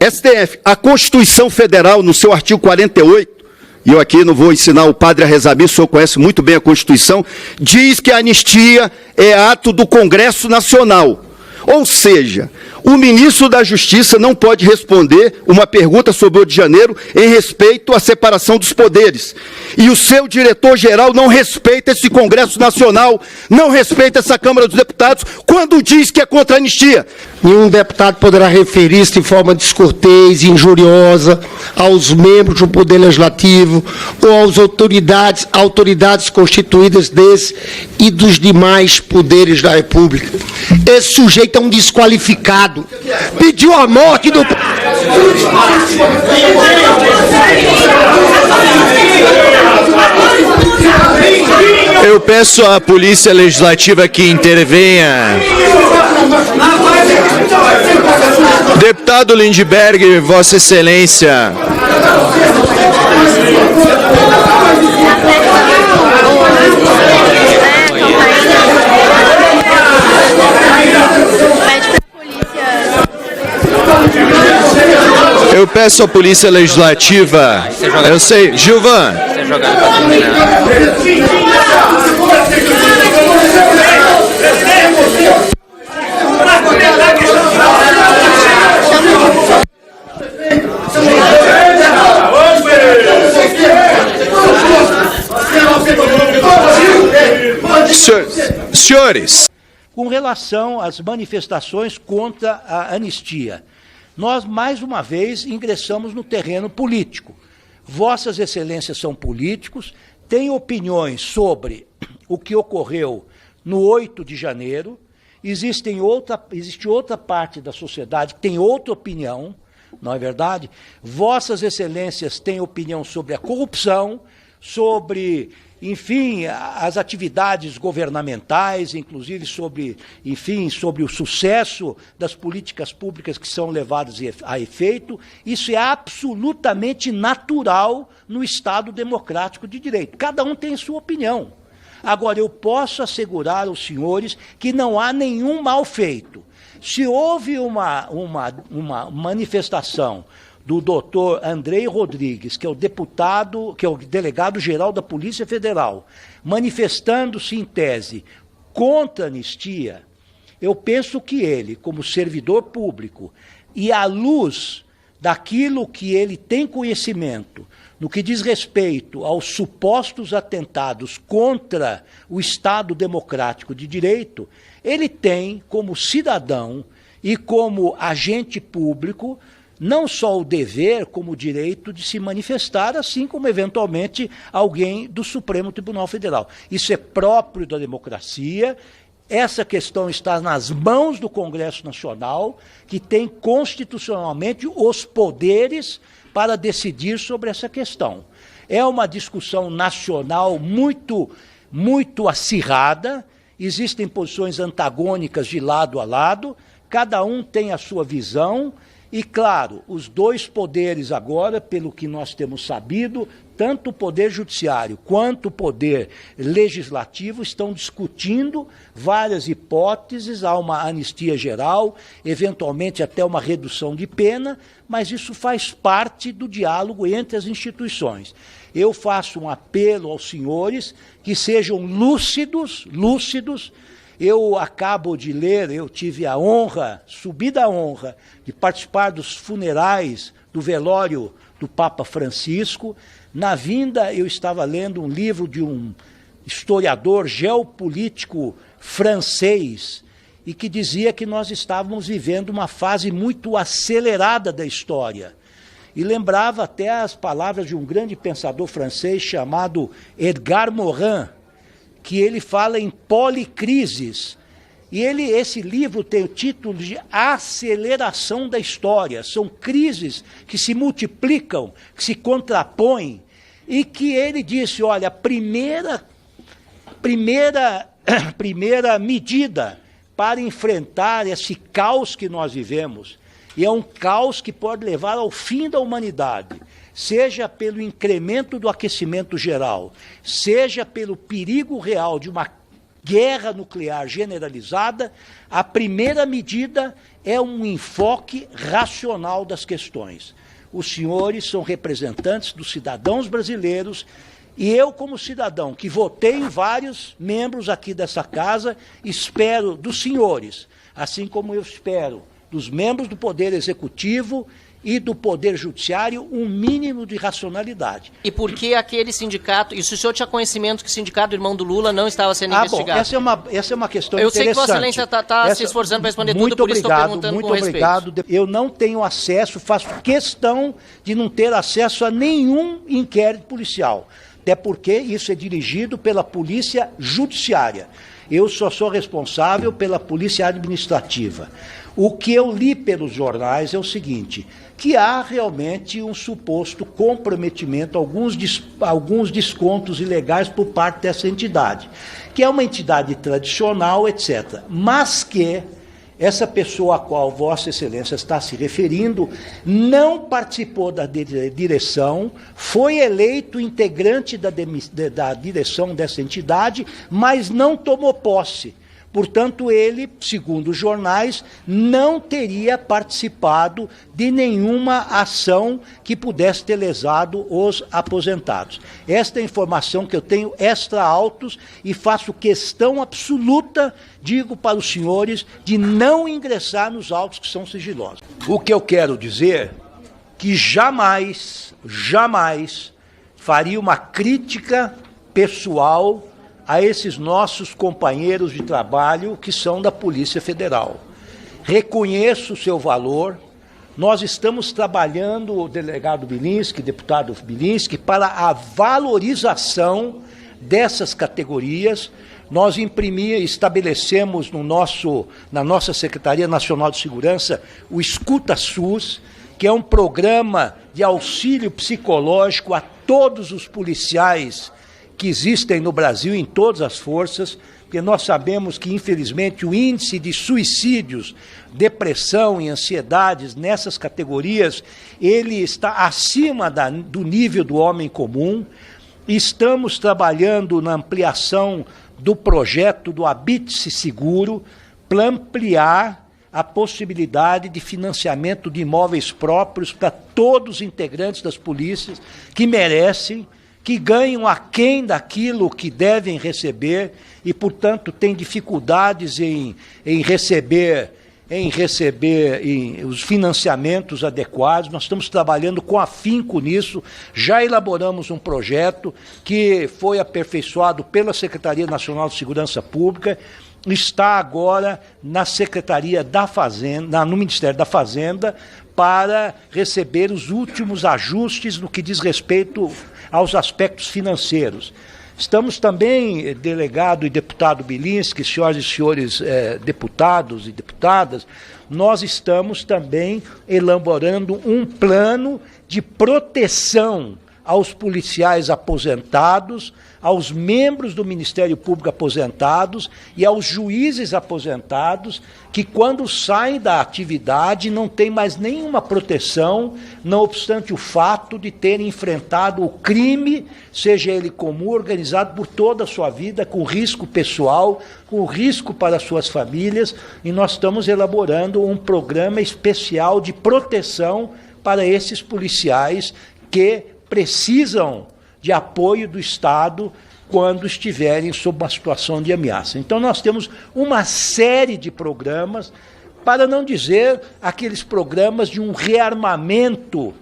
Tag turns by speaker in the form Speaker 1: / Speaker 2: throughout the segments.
Speaker 1: STF, a Constituição Federal, no seu artigo 48, e eu aqui não vou ensinar o padre a rezar missa, o senhor conhece muito bem a Constituição, diz que a anistia é ato do Congresso Nacional. Ou seja, o ministro da Justiça não pode responder uma pergunta sobre o Rio de Janeiro em respeito à separação dos poderes. E o seu diretor-geral não respeita esse Congresso Nacional, não respeita essa Câmara dos Deputados, quando diz que é contra a anistia.
Speaker 2: Nenhum deputado poderá referir-se de forma descortês e injuriosa aos membros do Poder Legislativo ou às autoridades constituídas desse e dos demais poderes da República. Esse sujeito é um desqualificado. Pediu a morte do...
Speaker 3: Eu peço à Polícia Legislativa que intervenha. Deputado Lindbergh, Vossa Excelência. Eu peço à Polícia Legislativa. Eu sei, Gilvan. Senhores.
Speaker 4: Com relação às manifestações contra a anistia, nós, mais uma vez, ingressamos no terreno político. Vossas Excelências são políticos, têm opiniões sobre o que ocorreu no 8 de janeiro, existe outra parte da sociedade que tem outra opinião, não é verdade? Vossas Excelências têm opinião sobre a corrupção, sobre, enfim, as atividades governamentais, inclusive sobre, enfim, sobre o sucesso das políticas públicas que são levadas a efeito. Isso é absolutamente natural no Estado democrático de direito. Cada um tem sua opinião. Agora, eu posso assegurar aos senhores que não há nenhum mal feito. Se houve uma manifestação do doutor Andrei Rodrigues, que é o deputado, que é o delegado-geral da Polícia Federal, manifestando-se em tese contra a anistia, eu penso que ele, como servidor público, e à luz daquilo que ele tem conhecimento, no que diz respeito aos supostos atentados contra o Estado democrático de direito, ele tem, como cidadão e como agente público, não só o dever, como o direito de se manifestar, assim como, eventualmente, alguém do Supremo Tribunal Federal. Isso é próprio da democracia. Essa questão está nas mãos do Congresso Nacional, que tem constitucionalmente os poderes para decidir sobre essa questão. É uma discussão nacional muito acirrada, existem posições antagônicas de lado a lado, cada um tem a sua visão. E, claro, os dois poderes agora, pelo que nós temos sabido, tanto o Poder Judiciário quanto o Poder Legislativo estão discutindo várias hipóteses, há uma anistia geral, eventualmente até uma redução de pena, mas isso faz parte do diálogo entre as instituições. Eu faço um apelo aos senhores que sejam lúcidos. Eu acabo de ler, eu tive a honra, subida honra, de participar dos funerais do velório do Papa Francisco. Na vinda, eu estava lendo um livro de um historiador geopolítico francês e que dizia que nós estávamos vivendo uma fase muito acelerada da história. E lembrava até as palavras de um grande pensador francês chamado Edgar Morin, que ele fala em policrises. E esse livro tem o título de Aceleração da História. São crises que se multiplicam, que se contrapõem, e que ele disse, olha, a primeira medida para enfrentar esse caos que nós vivemos, e é um caos que pode levar ao fim da humanidade, seja pelo incremento do aquecimento geral, seja pelo perigo real de uma guerra nuclear generalizada, a primeira medida é um enfoque racional das questões. Os senhores são representantes dos cidadãos brasileiros e eu, como cidadão que votei em vários membros aqui dessa casa, espero dos senhores, assim como eu espero dos membros do Poder Executivo e do Poder Judiciário, um mínimo de racionalidade.
Speaker 5: E por que aquele sindicato, e se o senhor tinha conhecimento que o sindicato do irmão do Lula não estava sendo investigado?
Speaker 4: Bom, essa é uma questão
Speaker 5: eu
Speaker 4: interessante.
Speaker 5: Eu sei que Vossa Excelência está se esforçando para responder tudo, por isso estou perguntando com respeito. Muito obrigado.
Speaker 4: Eu não tenho acesso, faço questão de não ter acesso a nenhum inquérito policial, até porque isso é dirigido pela Polícia Judiciária. Eu só sou responsável pela Polícia Administrativa. O que eu li pelos jornais é o seguinte, que há realmente um suposto comprometimento, alguns descontos ilegais por parte dessa entidade, que é uma entidade tradicional, etc. Mas que essa pessoa a qual Vossa Excelência está se referindo não participou da direção, foi eleito integrante da direção dessa entidade, mas não tomou posse. Portanto, ele, segundo os jornais, não teria participado de nenhuma ação que pudesse ter lesado os aposentados. Esta é a informação que eu tenho extra autos e faço questão absoluta, digo para os senhores, de não ingressar nos autos que são sigilosos. O que eu quero dizer que jamais faria uma crítica pessoal a esses nossos companheiros de trabalho que são da Polícia Federal. Reconheço o seu valor. Nós estamos trabalhando, o delegado Bilinski, deputado Bilinski, para a valorização dessas categorias. Nós estabelecemos na nossa Secretaria Nacional de Segurança o Escuta SUS, que é um programa de auxílio psicológico a todos os policiais que existem no Brasil em todas as forças, porque nós sabemos que, infelizmente, o índice de suicídios, depressão e ansiedades nessas categorias, ele está acima do nível do homem comum. Estamos trabalhando na ampliação do projeto do Habite-se Seguro, para ampliar a possibilidade de financiamento de imóveis próprios para todos os integrantes das polícias que merecem, que ganham aquém daquilo que devem receber e, portanto, têm dificuldades em receber os financiamentos adequados. Nós estamos trabalhando com afinco nisso, já elaboramos um projeto que foi aperfeiçoado pela Secretaria Nacional de Segurança Pública, está agora na Secretaria da Fazenda, no Ministério da Fazenda, para receber os últimos ajustes no que diz respeito aos aspectos financeiros. Estamos também, delegado e deputado Bilinski, senhoras e senhores deputados e deputadas, nós estamos também elaborando um plano de proteção aos policiais aposentados, aos membros do Ministério Público aposentados e aos juízes aposentados que, quando saem da atividade, não têm mais nenhuma proteção, não obstante o fato de terem enfrentado o crime, seja ele comum, organizado por toda a sua vida, com risco pessoal, com risco para suas famílias, e nós estamos elaborando um programa especial de proteção para esses policiais que precisam de apoio do Estado quando estiverem sob uma situação de ameaça. Então nós temos uma série de programas, para não dizer aqueles programas de um rearmamento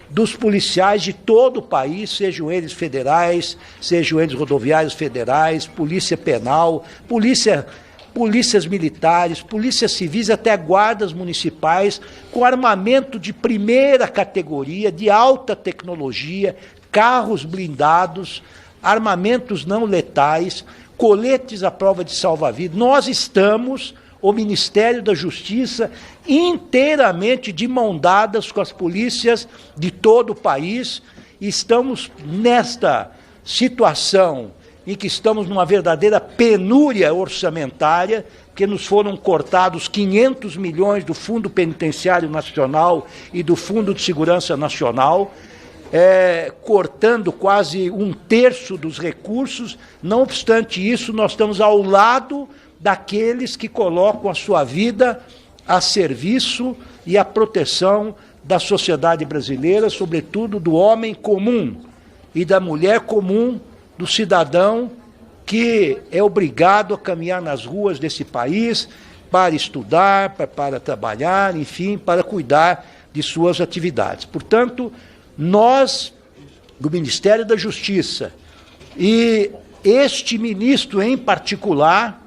Speaker 4: dos policiais de todo o país, sejam eles federais, sejam eles rodoviários federais, polícia penal, polícias militares, polícias civis, até guardas municipais, com armamento de primeira categoria, de alta tecnologia, carros blindados, armamentos não letais, coletes à prova de salva-vidas. Nós estamos, o Ministério da Justiça, inteiramente de mão dadas com as polícias de todo o país. Estamos nesta situação em que estamos numa verdadeira penúria orçamentária, porque nos foram cortados 500 milhões do Fundo Penitenciário Nacional e do Fundo de Segurança Nacional. cortando quase 1/3 dos recursos. Não obstante isso, nós estamos ao lado daqueles que colocam a sua vida a serviço e a proteção da sociedade brasileira, sobretudo do homem comum e da mulher comum, do cidadão que é obrigado a caminhar nas ruas desse país para estudar, para trabalhar, enfim, para cuidar de suas atividades. Portanto, nós, do Ministério da Justiça, e este ministro em particular,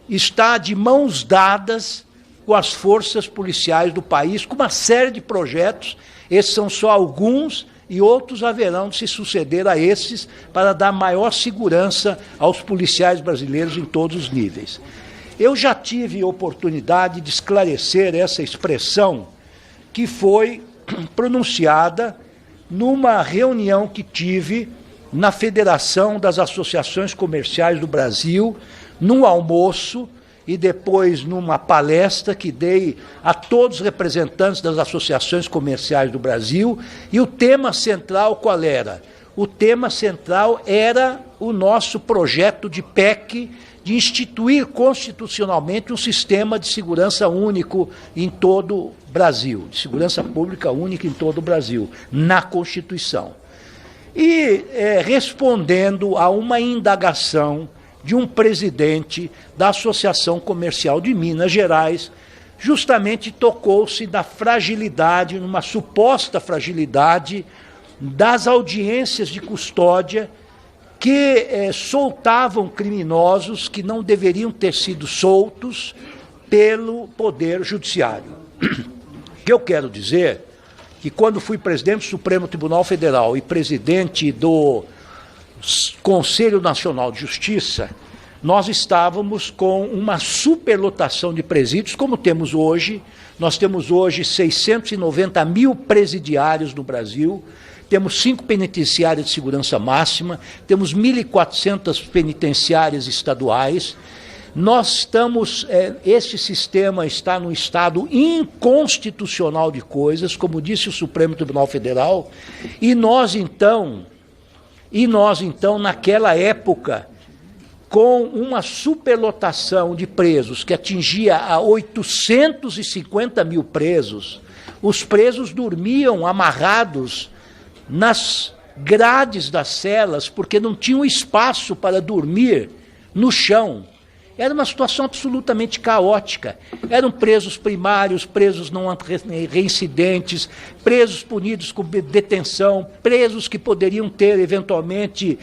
Speaker 4: está de mãos dadas com as forças policiais do país, com uma série de projetos. Esses são só alguns, e outros haverão de se suceder a esses para dar maior segurança aos policiais brasileiros em todos os níveis. Eu já tive oportunidade de esclarecer essa expressão que foi pronunciada numa reunião que tive na Federação das Associações Comerciais do Brasil, num almoço e depois numa palestra que dei a todos os representantes das associações comerciais do Brasil. E o tema central qual era? O tema central era o nosso projeto de PEC de instituir constitucionalmente um sistema de segurança único em todo o Brasil, de segurança pública única em todo o Brasil, na Constituição. E respondendo a uma indagação de um presidente da Associação Comercial de Minas Gerais, justamente tocou-se da fragilidade, numa suposta fragilidade, das audiências de custódia que soltavam criminosos que não deveriam ter sido soltos pelo Poder Judiciário. O que eu quero dizer que quando fui presidente do Supremo Tribunal Federal e presidente do Conselho Nacional de Justiça, nós estávamos com uma superlotação de presídios, como temos hoje. Nós temos hoje 690 mil presidiários no Brasil, temos 5 penitenciárias de segurança máxima, temos 1.400 penitenciárias estaduais. Nós estamos, este sistema está num estado inconstitucional de coisas, como disse o Supremo Tribunal Federal, e nós então, naquela época, com uma superlotação de presos que atingia a 850 mil presos, os presos dormiam amarrados nas grades das celas, porque não tinham espaço para dormir no chão. Era uma situação absolutamente caótica. Eram presos primários, presos não reincidentes, presos punidos com detenção, presos que poderiam ter, eventualmente,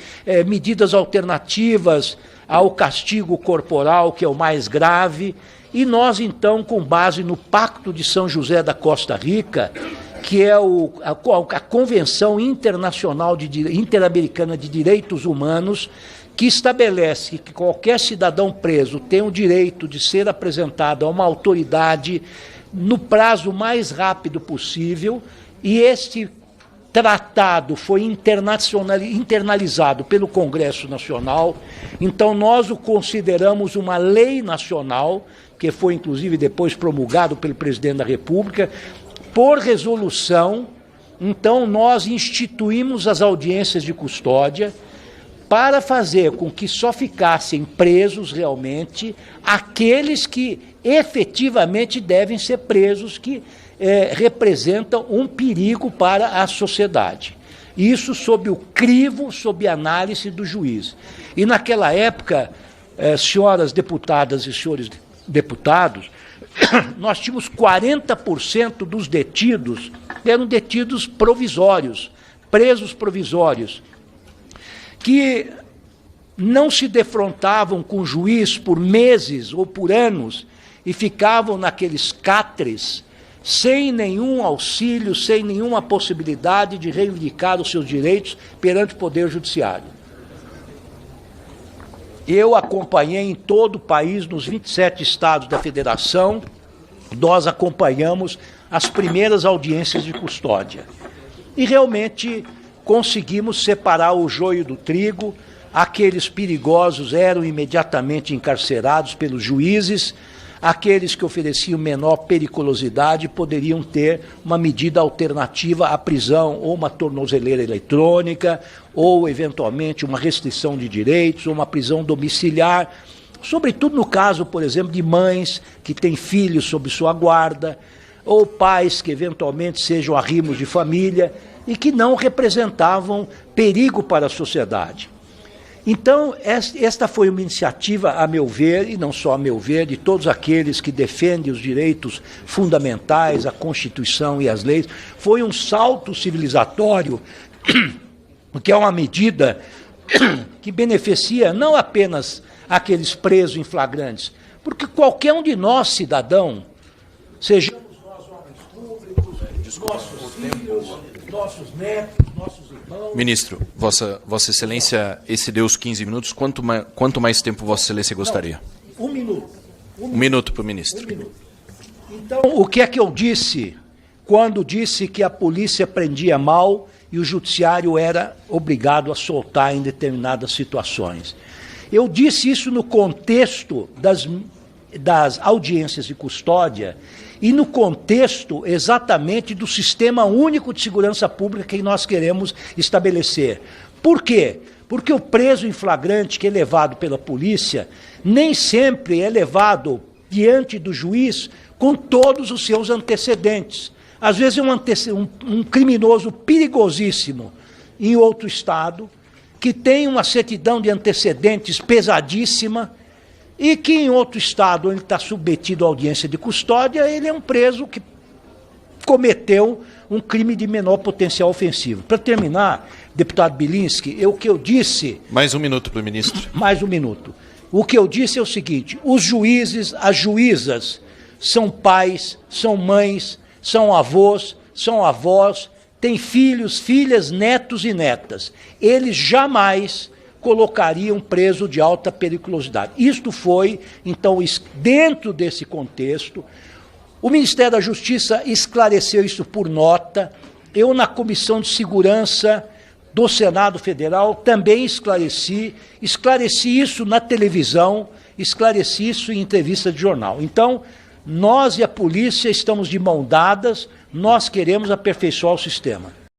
Speaker 4: medidas alternativas ao castigo corporal, que é o mais grave. E nós, então, com base no Pacto de São José da Costa Rica, que é a Convenção Internacional Interamericana de Direitos Humanos, que estabelece que qualquer cidadão preso tem o direito de ser apresentado a uma autoridade no prazo mais rápido possível, e este tratado foi internalizado pelo Congresso Nacional. Então nós o consideramos uma lei nacional, que foi inclusive depois promulgado pelo presidente da República, por resolução. Então nós instituímos as audiências de custódia para fazer com que só ficassem presos realmente aqueles que efetivamente devem ser presos, que representam um perigo para a sociedade. Isso sob o crivo, sob a análise do juiz. E naquela época, senhoras deputadas e senhores deputados, nós tínhamos 40% dos detidos, eram detidos provisórios, presos provisórios, que não se defrontavam com o juiz por meses ou por anos e ficavam naqueles cátres sem nenhum auxílio, sem nenhuma possibilidade de reivindicar os seus direitos perante o Poder Judiciário. Eu acompanhei em todo o país, nos 27 estados da federação, nós acompanhamos as primeiras audiências de custódia. E realmente conseguimos separar o joio do trigo. Aqueles perigosos eram imediatamente encarcerados pelos juízes, Aqueles que ofereciam menor periculosidade poderiam ter uma medida alternativa à prisão, ou uma tornozeleira eletrônica, ou, eventualmente, uma restrição de direitos, ou uma prisão domiciliar, sobretudo no caso, por exemplo, de mães que têm filhos sob sua guarda, ou pais que, eventualmente, sejam arrimos de família e que não representavam perigo para a sociedade. Então, esta foi uma iniciativa, a meu ver, e não só a meu ver, de todos aqueles que defendem os direitos fundamentais, a Constituição e as leis. Foi um salto civilizatório, que é uma medida que beneficia não apenas aqueles presos em flagrantes, porque qualquer um de nós, cidadão, sejamos nós homens públicos, nossos filhos, nossos netos, nossos irmãos...
Speaker 3: Ministro, Vossa Excelência excedeu os 15 minutos. Quanto mais tempo Vossa Excelência gostaria?
Speaker 4: Não, um minuto.
Speaker 3: Um minuto para o ministro.
Speaker 4: Então, o que é que eu disse quando disse que a polícia prendia mal e o judiciário era obrigado a soltar em determinadas situações? Eu disse isso no contexto das audiências de custódia e no contexto exatamente do Sistema Único de Segurança Pública que nós queremos estabelecer. Por quê? Porque o preso em flagrante que é levado pela polícia nem sempre é levado diante do juiz com todos os seus antecedentes. Às vezes é um criminoso perigosíssimo em outro estado, que tem uma certidão de antecedentes pesadíssima, e que em outro estado, onde ele está submetido à audiência de custódia, ele é um preso que cometeu um crime de menor potencial ofensivo. Para terminar, deputado Bilinski, o que eu disse...
Speaker 3: Mais um minuto para o ministro.
Speaker 4: Mais um minuto. O que eu disse é o seguinte: os juízes, as juízas, são pais, são mães, são avós, têm filhos, filhas, netos e netas. Eles jamais colocariam preso de alta periculosidade. Isto foi, então, dentro desse contexto, o Ministério da Justiça esclareceu isso por nota. Eu, na Comissão de Segurança do Senado Federal, também esclareci isso na televisão, esclareci isso em entrevista de jornal. Então, nós e a polícia estamos de mão dadas, nós queremos aperfeiçoar o sistema.